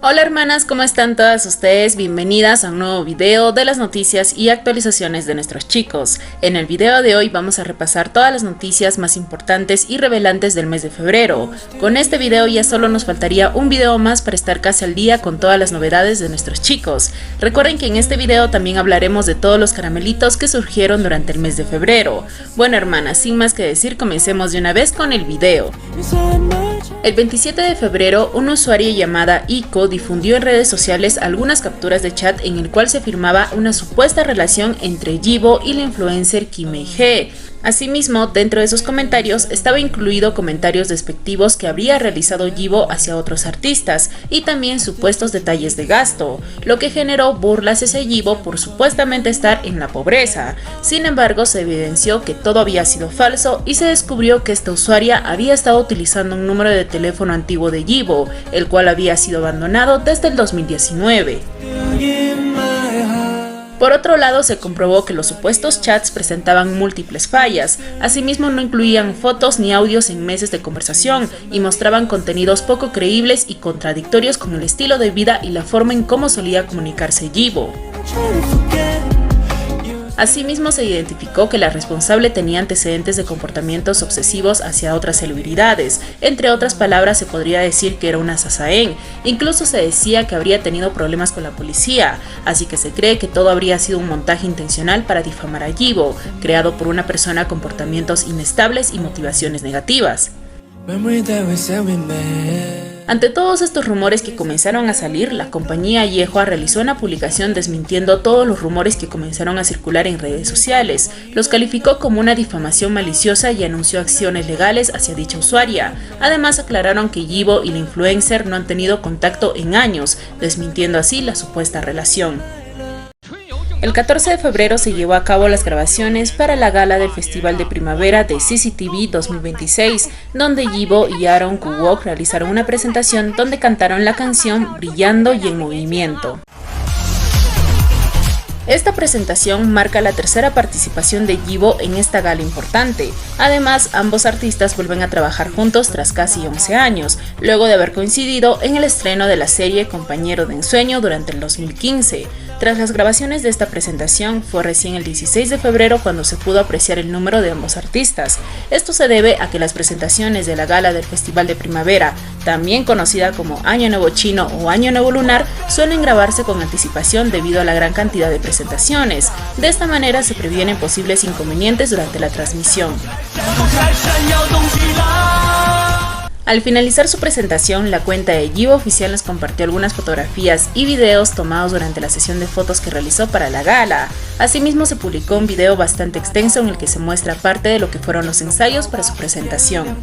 Hola hermanas, ¿cómo están todas ustedes? Bienvenidas a un nuevo video de las noticias y actualizaciones de nuestros chicos. En el video de hoy vamos a repasar todas las noticias más importantes y revelantes del mes de febrero. Con este video ya solo nos faltaría un video más para estar casi al día con todas las novedades de nuestros chicos. Recuerden que en este video también hablaremos de todos los caramelitos que surgieron durante el mes de febrero. Bueno hermanas, sin más que decir, comencemos de una vez con el video. El 27 de febrero, una usuaria llamada Iko difundió en redes sociales algunas capturas de chat en el cual se afirmaba una supuesta relación entre Yibo y la influencer Kim Hye. Asimismo, dentro de esos comentarios estaba incluido comentarios despectivos que habría realizado Yibo hacia otros artistas y también supuestos detalles de gasto, lo que generó burlas hacia Yibo por supuestamente estar en la pobreza. Sin embargo, se evidenció que todo había sido falso y se descubrió que esta usuaria había estado utilizando un número de teléfono antiguo de Yibo, el cual había sido abandonado desde el 2019. Por otro lado, se comprobó que los supuestos chats presentaban múltiples fallas. Asimismo, no incluían fotos ni audios en meses de conversación y mostraban contenidos poco creíbles y contradictorios con el estilo de vida y la forma en cómo solía comunicarse Yibo. Asimismo, se identificó que la responsable tenía antecedentes de comportamientos obsesivos hacia otras celebridades. Entre otras palabras, se podría decir que era una sasaeng. Incluso se decía que habría tenido problemas con la policía, así que se cree que todo habría sido un montaje intencional para difamar a Yibo, creado por una persona con comportamientos inestables y motivaciones negativas. Ante todos estos rumores que comenzaron a salir, la compañía Yehua realizó una publicación desmintiendo todos los rumores que comenzaron a circular en redes sociales. Los calificó como una difamación maliciosa y anunció acciones legales hacia dicha usuaria. Además, aclararon que Yibo y la influencer no han tenido contacto en años, desmintiendo así la supuesta relación. El 14 de febrero se llevó a cabo las grabaciones para la gala del Festival de Primavera de CCTV 2026, donde Yibo y Aaron Kwok realizaron una presentación donde cantaron la canción Brillando y en Movimiento. Esta presentación marca la tercera participación de Yibo en esta gala importante. Además, ambos artistas vuelven a trabajar juntos tras casi 11 años, luego de haber coincidido en el estreno de la serie Compañero de Ensueño durante el 2015. Tras las grabaciones de esta presentación, fue recién el 16 de febrero cuando se pudo apreciar el número de ambos artistas. Esto se debe a que las presentaciones de la gala del Festival de Primavera, también conocida como Año Nuevo Chino o Año Nuevo Lunar, suelen grabarse con anticipación debido a la gran cantidad de presentaciones. De esta manera se previenen posibles inconvenientes durante la transmisión. Al finalizar su presentación, la cuenta de Yibo Oficial nos compartió algunas fotografías y videos tomados durante la sesión de fotos que realizó para la gala. Asimismo, se publicó un video bastante extenso en el que se muestra parte de lo que fueron los ensayos para su presentación.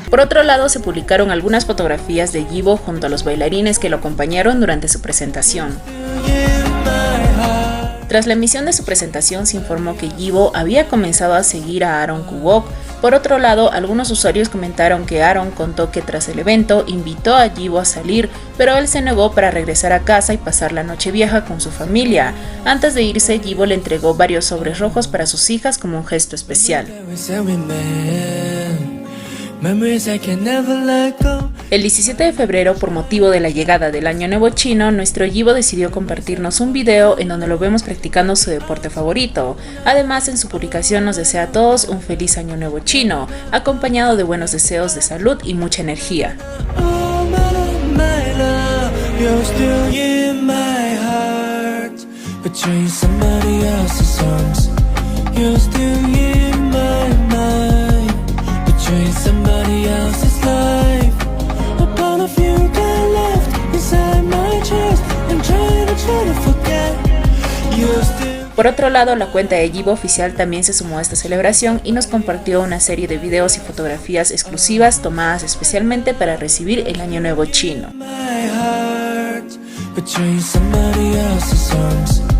Por otro lado, se publicaron algunas fotografías de Yibo junto a los bailarines que lo acompañaron durante su presentación. Tras la emisión de su presentación se informó que Yibo había comenzado a seguir a Aaron Kubok. Por otro lado, algunos usuarios comentaron que Aaron contó que tras el evento invitó a Yibo a salir, pero él se negó para regresar a casa y pasar la noche vieja con su familia. Antes de irse, Yibo le entregó varios sobres rojos para sus hijas como un gesto especial. El 17 de febrero, por motivo de la llegada del Año Nuevo Chino, nuestro Yibo decidió compartirnos un video en donde lo vemos practicando su deporte favorito. Además, en su publicación nos desea a todos un feliz Año Nuevo Chino, acompañado de buenos deseos de salud y mucha energía. Por otro lado, la cuenta de Yibo oficial también se sumó a esta celebración y nos compartió una serie de videos y fotografías exclusivas tomadas especialmente para recibir el Año Nuevo Chino. Somebody else's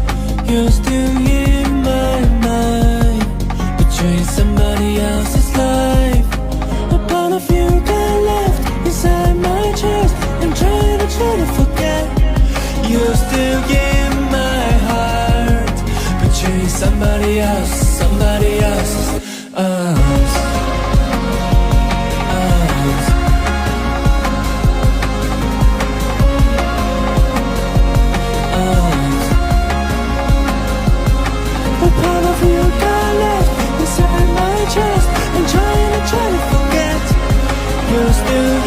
arms. What part of you got left inside my chest? I'm trying to forget. You're still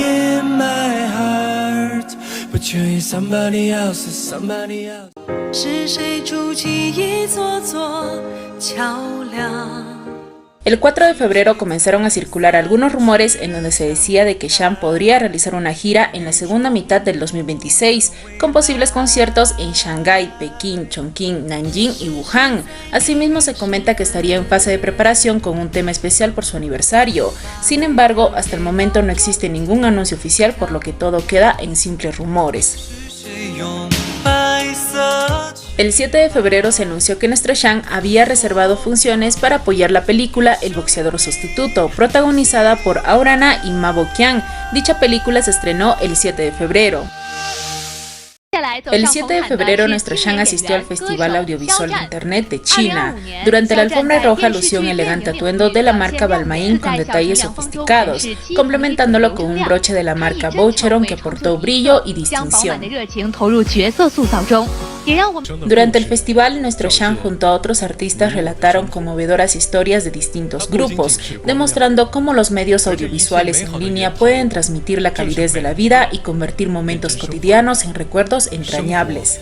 in my heart, but you're in somebody else. 是谁筑起一座座桥梁？ El 4 de febrero comenzaron a circular algunos rumores en donde se decía de que Shang podría realizar una gira en la segunda mitad del 2026, con posibles conciertos en Shanghái, Pekín, Chongqing, Nanjing y Wuhan. Asimismo se comenta que estaría en fase de preparación con un tema especial por su aniversario. Sin embargo, hasta el momento no existe ningún anuncio oficial, por lo que todo queda en simples rumores. El 7 de febrero se anunció que nuestro Shang había reservado funciones para apoyar la película El boxeador sustituto, protagonizada por Aurana y Ma Bo-kiang. Dicha película se estrenó el 7 de febrero. El 7 de febrero nuestro Shang asistió al Festival Audiovisual de Internet de China. Durante la alfombra roja lució un elegante atuendo de la marca Balmain con detalles sofisticados, complementándolo con un broche de la marca Boucheron que aportó brillo y distinción. Durante el festival, nuestro Shang junto a otros artistas relataron conmovedoras historias de distintos grupos, demostrando cómo los medios audiovisuales en línea pueden transmitir la calidez de la vida y convertir momentos cotidianos en recuerdos entrañables.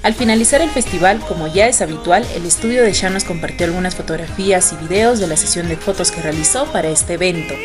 Al finalizar el festival, como ya es habitual, el estudio de Shang nos compartió algunas fotografías y videos de la sesión de fotos que realizó para este evento.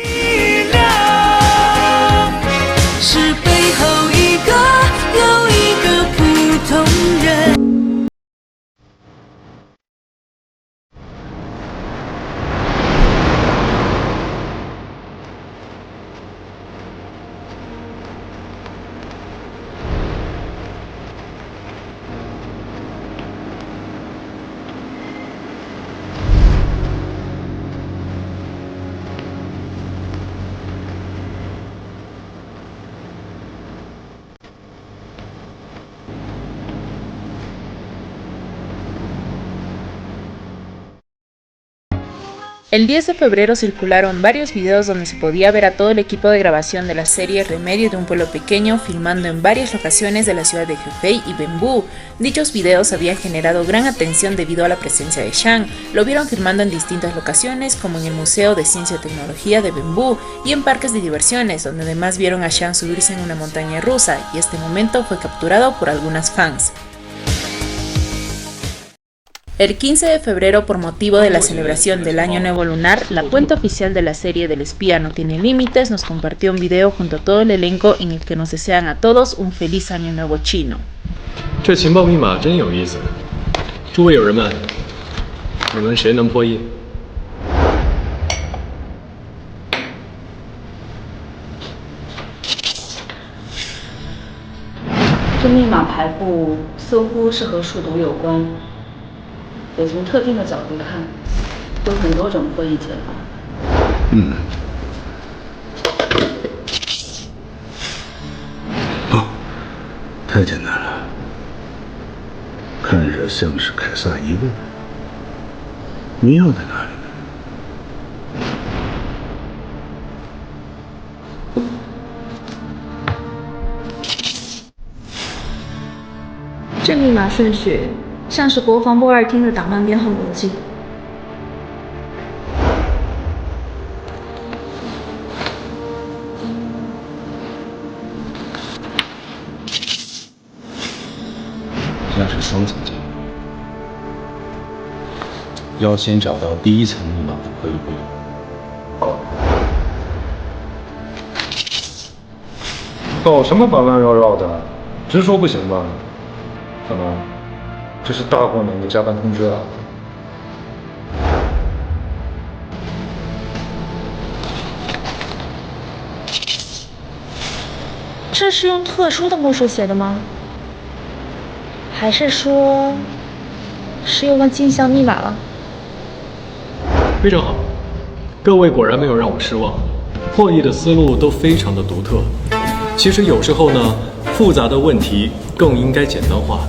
El 10 de febrero circularon varios videos donde se podía ver a todo el equipo de grabación de la serie Remedio de un pueblo pequeño filmando en varias locaciones de la ciudad de Hefei y Bengbu. Dichos videos habían generado gran atención debido a la presencia de Shang. Lo vieron filmando en distintas locaciones como en el Museo de Ciencia y Tecnología de Bengbu y en parques de diversiones, donde además vieron a Shang subirse en una montaña rusa, y este momento fue capturado por algunas fans. El 15 de febrero, por motivo de la celebración del Año Nuevo Lunar, la cuenta oficial de la serie del espía No Tiene Límites nos compartió un video junto a todo el elenco en el que nos desean a todos un feliz Año Nuevo Chino. 这情报密码真有意思。诸位友人们，你们谁能破译？这密码排布似乎是和数独有关，得从特定的角度看，有很多种破译解法。太简单了，看着像是凯撒一问，谜要在哪里？这密码顺序像是国防部2厅的档案编号逻辑。像是双层建筑，要先找到第一层密码符合与不符。搞什么弯弯绕绕的？直说不行吗？怎么？这是大过年的加班通知啊？这是用特殊的墨水写的吗？还是说是又忘镜像密码了？非常好，各位果然没有让我失望，破译的思路都非常的独特。其实有时候呢，复杂的问题更应该简单化，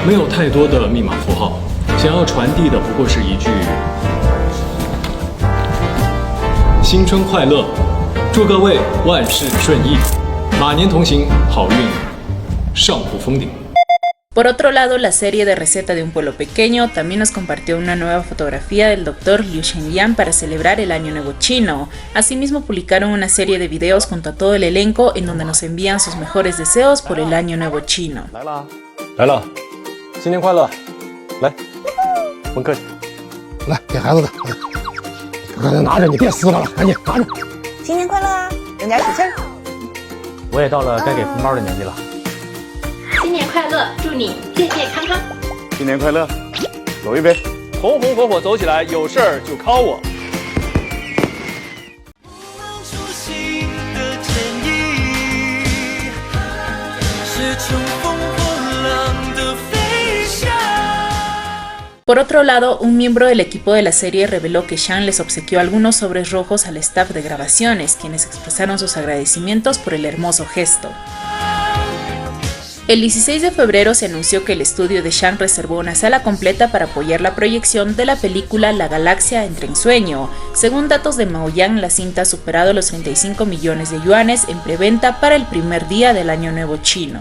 没有太多的密码符号，想要传递的不过是一句“新春快乐”，祝各位万事顺意，马年同行，好运上不封顶。Por otro lado, la serie de Receta de un Pueblo Pequeño también nos compartió una nueva fotografía del Dr. Liu Shenyan para celebrar el Año Nuevo Chino. Asimismo, publicaron una serie de videos junto a todo el elenco en donde nos envían sus mejores deseos por el Año Nuevo Chino. 来了，新年快乐！来，甭客气。来，给孩子的，赶紧拿着，你别撕了，赶紧拿着。新年快乐啊，整点喜气儿。我也到了该给红包的年纪了。新年快乐，祝你健健康康。新年快乐，走一杯，红红火火走起来，有事儿就 call 我。Por otro lado, un miembro del equipo de la serie reveló que Shang les obsequió algunos sobres rojos al staff de grabaciones, quienes expresaron sus agradecimientos por el hermoso gesto. El 16 de febrero se anunció que el estudio de Shang reservó una sala completa para apoyar la proyección de la película La Galaxia entra en sueño. Según datos de Maoyan, la cinta ha superado los 35 millones de yuanes en preventa para el primer día del Año Nuevo Chino.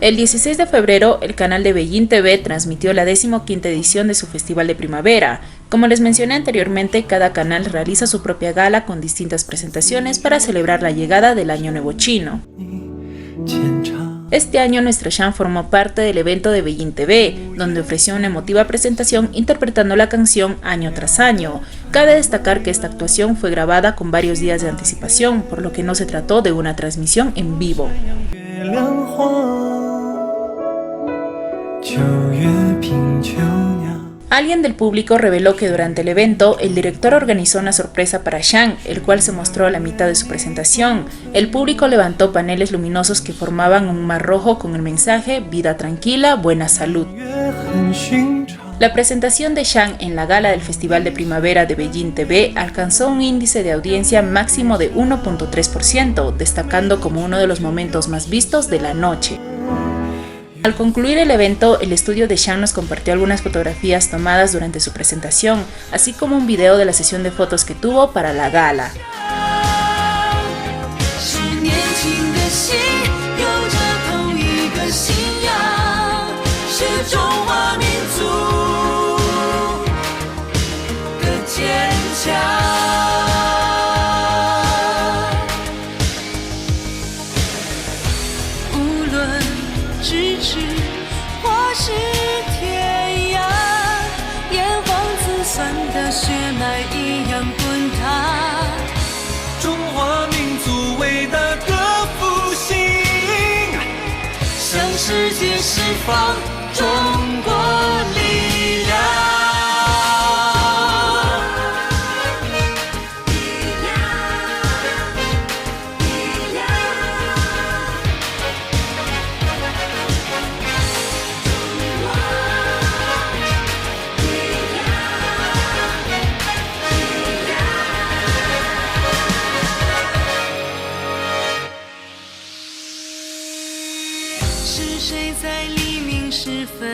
El 16 de febrero, el canal de Beijing TV transmitió la 15ª edición de su Festival de Primavera. Como les mencioné anteriormente, cada canal realiza su propia gala con distintas presentaciones para celebrar la llegada del Año Nuevo Chino. Este año nuestro Shang formó parte del evento de Beijing TV, donde ofreció una emotiva presentación interpretando la canción año tras año. Cabe destacar que esta actuación fue grabada con varios días de anticipación, por lo que no se trató de una transmisión en vivo. Alguien del público reveló que durante el evento, el director organizó una sorpresa para Shang, el cual se mostró a la mitad de su presentación. El público levantó paneles luminosos que formaban un mar rojo con el mensaje "Vida tranquila, buena salud". La presentación de Shang en la gala del Festival de Primavera de Beijing TV alcanzó un índice de audiencia máximo de 1.3%, destacando como uno de los momentos más vistos de la noche. Al concluir el evento, el estudio de Shang nos compartió algunas fotografías tomadas durante su presentación, así como un video de la sesión de fotos que tuvo para la gala. 向世界释放中国力量。是谁在黎明时分？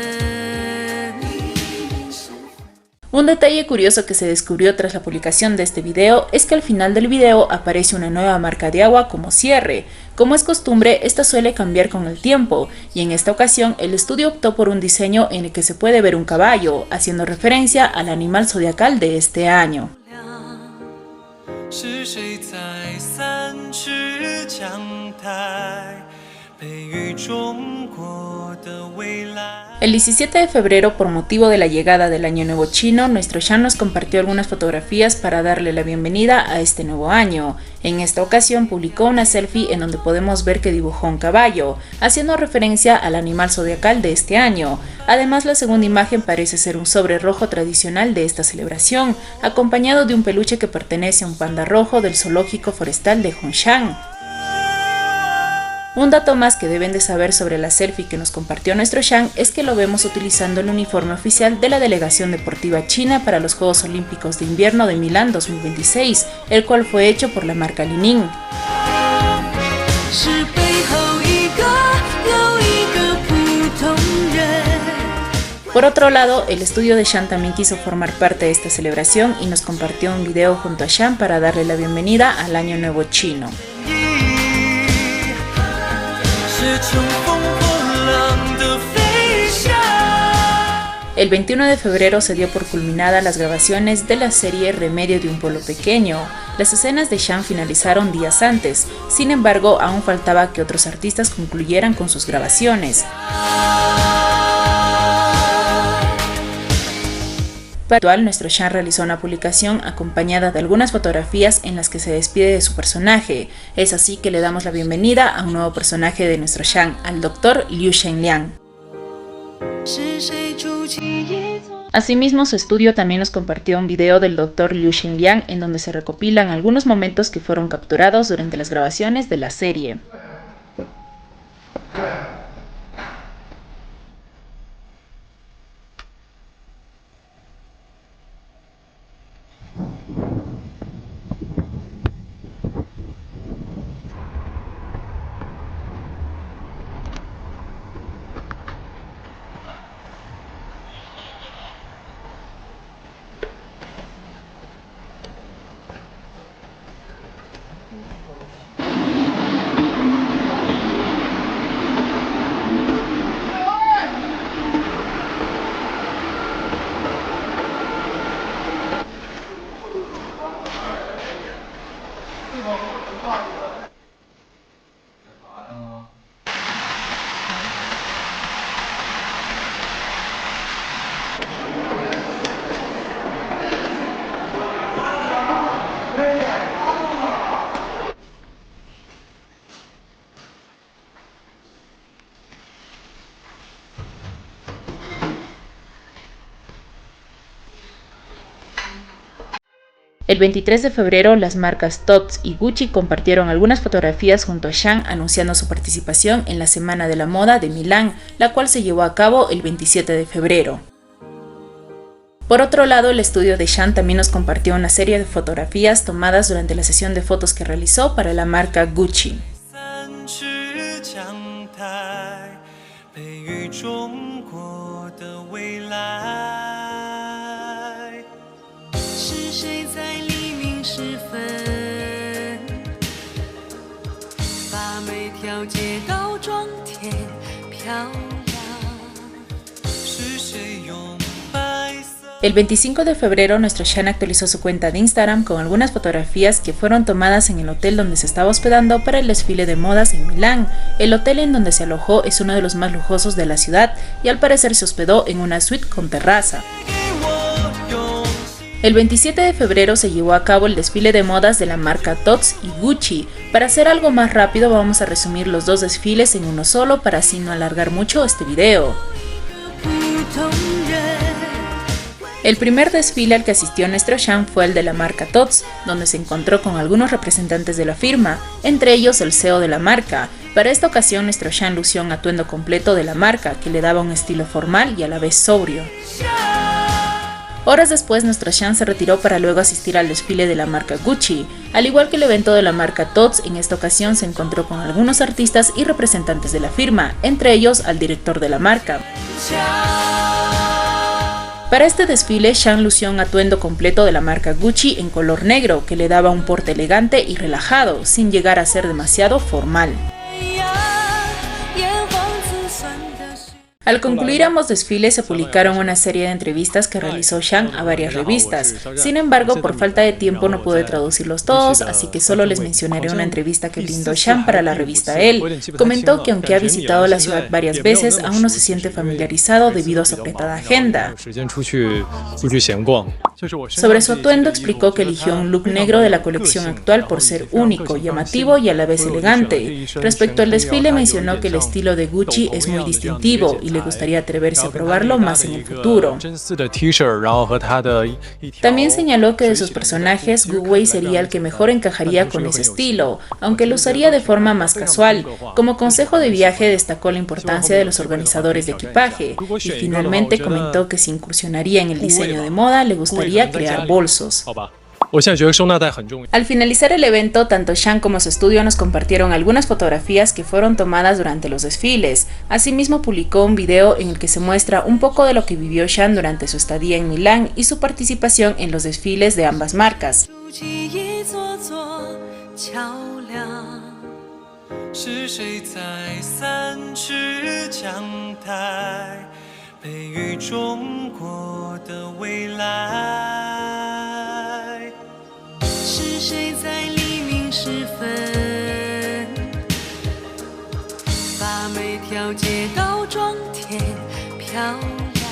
Un detalle curioso que se descubrió tras la publicación de este video es que al final del video aparece una nueva marca de agua como cierre. Como es costumbre, esta suele cambiar con el tiempo, y en esta ocasión el estudio optó por un diseño en el que se puede ver un caballo, haciendo referencia al animal zodiacal de este año. 是谁在三尺江台？ El 17 de febrero, por motivo de la llegada del Año Nuevo Chino, nuestro Shan nos compartió algunas fotografías para darle la bienvenida a este nuevo año. En esta ocasión publicó una selfie en donde podemos ver que dibujó un caballo, haciendo referencia al animal zodiacal de este año. Además, la segunda imagen parece ser un sobre rojo tradicional de esta celebración, acompañado de un peluche que pertenece a un panda rojo del zoológico forestal de Hongshan. Un dato más que deben de saber sobre la selfie que nos compartió nuestro Shan es que lo vemos utilizando el uniforme oficial de la delegación deportiva china para los Juegos Olímpicos de Invierno de Milán 2026, el cual fue hecho por la marca Li-Ning. Por otro lado, el estudio de Shan también quiso formar parte de esta celebración y nos compartió un video junto a Shan para darle la bienvenida al Año Nuevo Chino. El 21 de febrero se dio por culminada las grabaciones de la serie Remedio de un pueblo pequeño. Las escenas de Shan finalizaron días antes, sin embargo aún faltaba que otros artistas concluyeran con sus grabaciones. Actual, nuestro Shan realizó una publicación acompañada de algunas fotografías en las que se despide de su personaje. Es así que le damos la bienvenida a un nuevo personaje de nuestro Shan, al Dr. Liu Shenliang. Asimismo, su estudio también nos compartió un video del Dr. Liu Shenliang en donde se recopilan algunos momentos que fueron capturados durante las grabaciones de la serie. El 23 de febrero, las marcas Tots y Gucci compartieron algunas fotografías junto a Shan anunciando su participación en la Semana de la Moda de Milán, la cual se llevó a cabo el 27 de febrero. Por otro lado, el estudio de Shan también nos compartió una serie de fotografías tomadas durante la sesión de fotos que realizó para la marca Gucci. El 25 de febrero, nuestro Shan actualizó su cuenta de Instagram con algunas fotografías que fueron tomadas en el hotel donde se estaba hospedando para el desfile de modas en Milán. El hotel en donde se alojó es uno de los más lujosos de la ciudad y al parecer se hospedó en una suite con terraza. El 27 de febrero se llevó a cabo el desfile de modas de la marca Tod's y Gucci. Para hacer algo más rápido vamos a resumir los dos desfiles en uno solo para así no alargar mucho este video. El primer desfile al que asistió nuestro Sean fue el de la marca Tod's, donde se encontró con algunos representantes de la firma, entre ellos el CEO de la marca. Para esta ocasión nuestro Sean lució un atuendo completo de la marca que le daba un estilo formal y a la vez sobrio. Horas después nuestro Sean se retiró para luego asistir al desfile de la marca Gucci. Al igual que el evento de la marca Tod's, en esta ocasión se encontró con algunos artistas y representantes de la firma, entre ellos al director de la marca. Para este desfile, Sean lució un atuendo completo de la marca Gucci en color negro que le daba un porte elegante y relajado, sin llegar a ser demasiado formal. Al concluir ambos desfiles se publicaron una serie de entrevistas que realizó Sean a varias revistas. Sin embargo, por falta de tiempo no pude traducirlos todos, así que solo les mencionaré una entrevista que brindó Sean para la revista Elle. Comentó que aunque ha visitado la ciudad varias veces, aún no se siente familiarizado debido a su apretada agenda. Sobre su atuendo explicó que eligió un look negro de la colección actual por ser único, llamativo y a la vez elegante. Respecto al desfile mencionó que el estilo de Gucci es muy distintivo y le gustaría atreverse a probarlo más en el futuro. También señaló que de sus personajes, Gu Wei sería el que mejor encajaría con ese estilo, aunque lo usaría de forma más casual. Como consejo de viaje destacó la importancia de los organizadores de equipaje y finalmente comentó que si incursionaría en el diseño de moda le gustaría crear bolsos. Al finalizar el evento, tanto Sean como su estudio nos compartieron algunas fotografías que fueron tomadas durante los desfiles. Asimismo publicó un video en el que se muestra un poco de lo que vivió Sean durante su estadía en Milán y su participación en los desfiles de ambas marcas.街道装填漂亮，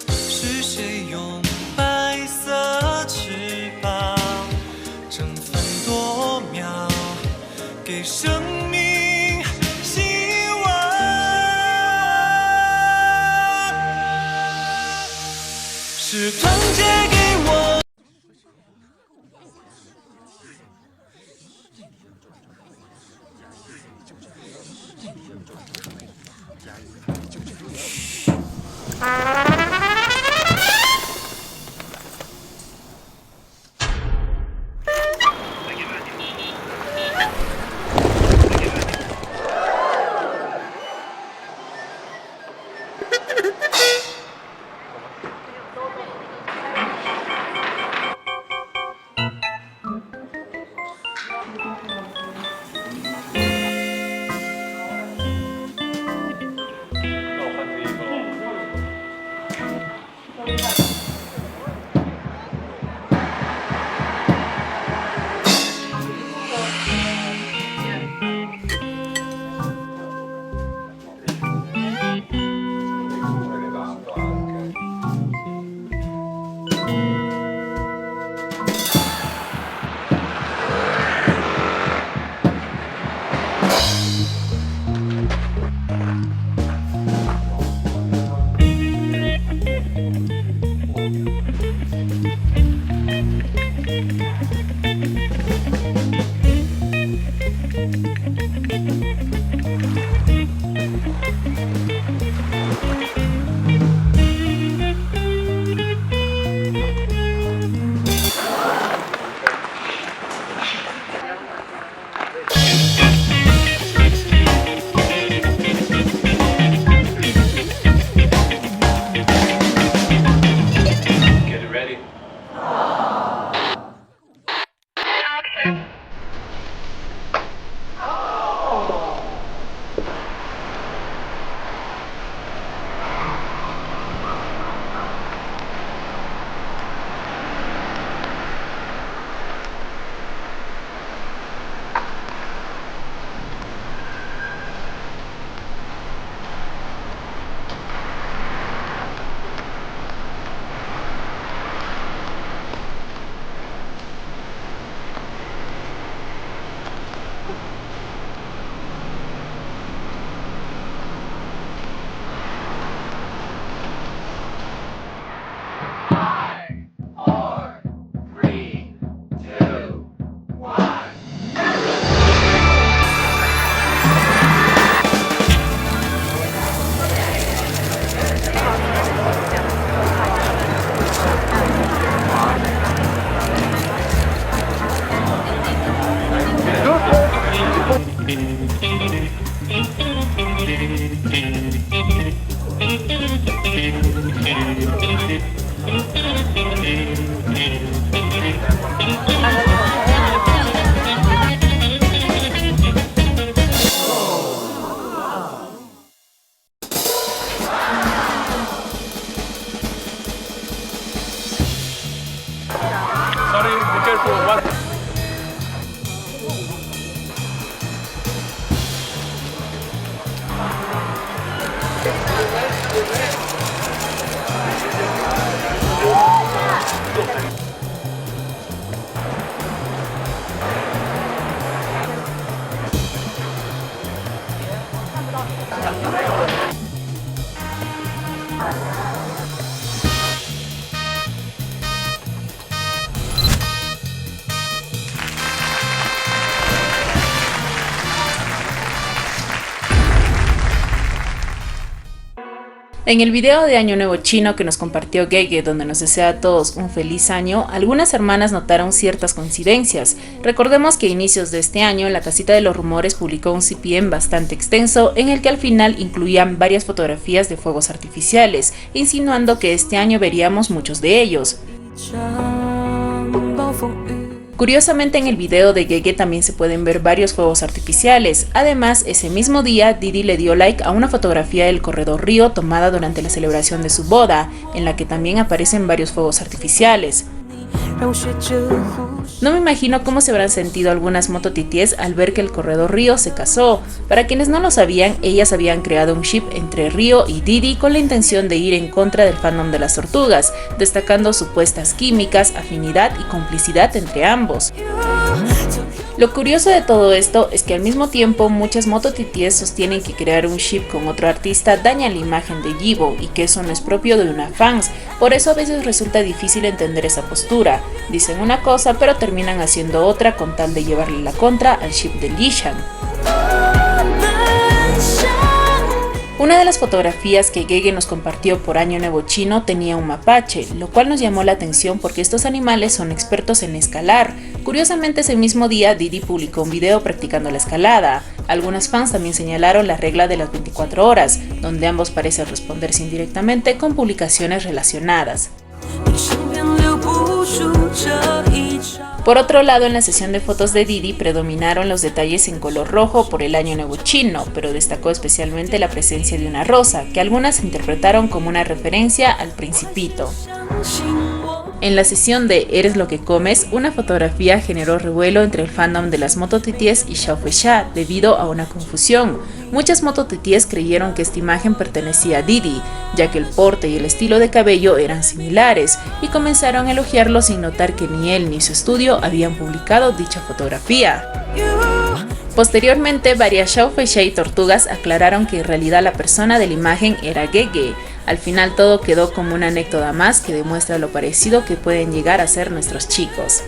是谁用白色翅膀争分夺秒，给生命希望？是团结给我。En el video de Año Nuevo Chino que nos compartió Gege, donde nos desea a todos un feliz año, algunas hermanas notaron ciertas coincidencias. Recordemos que a inicios de este año, la casita de los rumores publicó un CPM bastante extenso, en el que al final incluían varias fotografías de fuegos artificiales, insinuando que este año veríamos muchos de ellos. Curiosamente, en el video de Gege también se pueden ver varios fuegos artificiales. Además, ese mismo día Didi le dio like a una fotografía del corredor Río tomada durante la celebración de su boda, en la que también aparecen varios fuegos artificiales. No me imagino cómo se habrán sentido algunas mototities al ver que el corredor Río se casó. Para quienes no lo sabían, ellas habían creado un ship entre Río y Didi con la intención de ir en contra del fandom de las tortugas, destacando supuestas químicas, afinidad y complicidad entre ambos. Lo curioso de todo esto es que al mismo tiempo muchas mototities sostienen que crear un ship con otro artista daña la imagen de Yibo y que eso no es propio de una fans, por eso a veces resulta difícil entender esa postura. Dicen una cosa pero terminan haciendo otra con tal de llevarle la contra al ship de Lishan. Una de las fotografías que Gege nos compartió por Año Nuevo Chino tenía un mapache, lo cual nos llamó la atención porque estos animales son expertos en escalar. Curiosamente, ese mismo día Didi publicó un video practicando la escalada. Algunas fans también señalaron la regla de las 24 horas, donde ambos parecen responderse indirectamente con publicaciones relacionadas. Por otro lado, en la sesión de fotos de Didi predominaron los detalles en color rojo por el Año Nuevo Chino, pero destacó especialmente la presencia de una rosa, que algunas interpretaron como una referencia al Principito. En la sesión de Eres lo que comes, una fotografía generó revuelo entre el fandom de las mototities y Xiao Feisha debido a una confusión. Muchas mototities creyeron que esta imagen pertenecía a Didi, ya que el porte y el estilo de cabello eran similares, y comenzaron a elogiarlo sin notar que ni él ni su estudio habían publicado dicha fotografía. Posteriormente, varias Xiao Feisha y tortugas aclararon que en realidad la persona de la imagen era Gege. Al final todo quedó como una anécdota más que demuestra lo parecido que pueden llegar a ser nuestros chicos.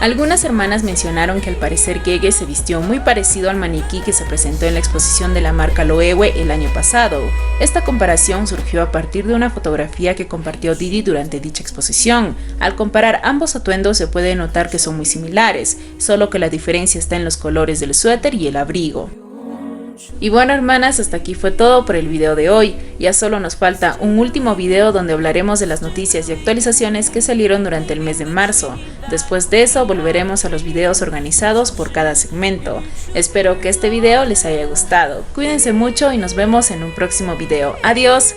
Algunas hermanas mencionaron que al parecer Gege se vistió muy parecido al maniquí que se presentó en la exposición de la marca Loewe el año pasado. Esta comparación surgió a partir de una fotografía que compartió Didi durante dicha exposición. Al comparar ambos atuendos se puede notar que son muy similares, solo que la diferencia está en los colores del suéter y el abrigo. Y bueno, hermanas, hasta aquí fue todo por el video de hoy. Ya solo nos falta un último video donde hablaremos de las noticias y actualizaciones que salieron durante el mes de marzo. Después de eso volveremos a los videos organizados por cada segmento. Espero que este video les haya gustado. Cuídense mucho y nos vemos en un próximo video. ¡Adiós!